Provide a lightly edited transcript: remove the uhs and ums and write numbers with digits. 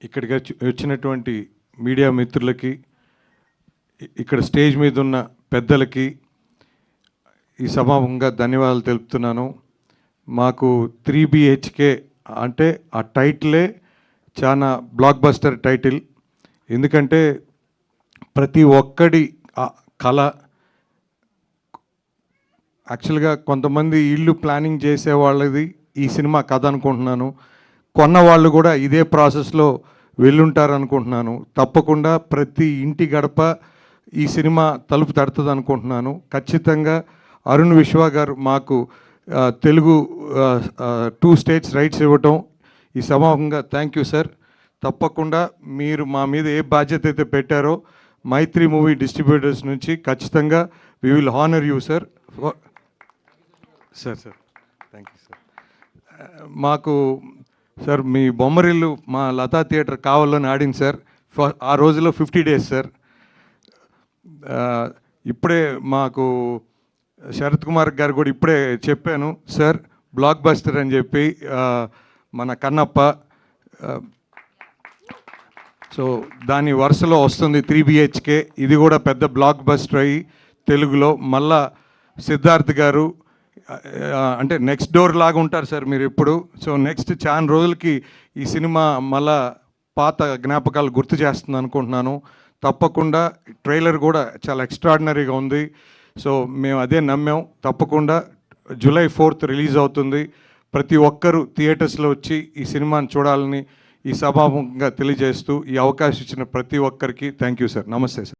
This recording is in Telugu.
ఇక్కడికి వచ్చినటువంటి మీడియా మిత్రులకి, ఇక్కడ స్టేజ్ మీద ఉన్న పెద్దలకి ఈ సభాముఖంగా ధన్యవాదాలు తెలుపుతున్నాను. మాకు 3 BHK అంటే ఆ టైటిలే చాలా బ్లాక్ బస్టర్ టైటిల్. ఎందుకంటే ప్రతి ఒక్కడి కళ, యాక్చువల్గా కొంతమంది ఇల్లు ప్లానింగ్ చేసే వాళ్ళది ఈ సినిమా కథ అనుకుంటున్నాను. కొన్న వాళ్ళు కూడా ఇదే ప్రాసెస్లో వెళ్ళుంటారు అనుకుంటున్నాను. తప్పకుండా ప్రతి ఇంటి గడప ఈ సినిమా తలుపు తడుతుంది అనుకుంటున్నాను. ఖచ్చితంగా అరుణ్ విశ్వ గారు మాకు తెలుగు 2 స్టేట్స్ రైట్స్ ఇవ్వటం ఈ సభాముఖంగా థ్యాంక్ యూ సార్. తప్పకుండా మీరు మా మీద ఏ బాధ్యత అయితే పెట్టారో మైత్రి మూవీ డిస్ట్రిబ్యూటర్స్ నుంచి ఖచ్చితంగా we will honour you sir. Sir thank you sir. మాకు సార్ మీ బొమ్మరిల్లు మా లతా థియేటర్ కావాలని ఆడింది సార్. ఆ రోజులో 50 days సార్. ఇప్పుడే మాకు శరత్ కుమార్ గారు కూడా ఇప్పుడే చెప్పాను సార్, బ్లాక్ బస్టర్ అని చెప్పి మన కన్నప్ప. సో దాని వరుసలో వస్తుంది 3 BHK. ఇది కూడా పెద్ద బ్లాక్ బస్టర్ అయ్యి తెలుగులో మళ్ళా సిద్ధార్థ్ గారు అంటే నెక్స్ట్ డోర్ లాగా ఉంటారు సార్ మీరు ఇప్పుడు. సో నెక్స్ట్ చాలా రోజులకి ఈ సినిమా మళ్ళా పాత జ్ఞాపకాలు గుర్తు చేస్తుంది అనుకుంటున్నాను. తప్పకుండా ట్రైలర్ కూడా చాలా ఎక్స్ట్రాడినరీగా ఉంది. సో మేము అదే నమ్మాం. తప్పకుండా July 4th రిలీజ్ అవుతుంది. ప్రతి ఒక్కరూ థియేటర్స్లో వచ్చి ఈ సినిమాని చూడాలని ఈ సభాముఖంగా తెలియజేస్తూ ఈ అవకాశం ఇచ్చిన ప్రతి ఒక్కరికి థ్యాంక్ యూ సార్. నమస్తే సార్.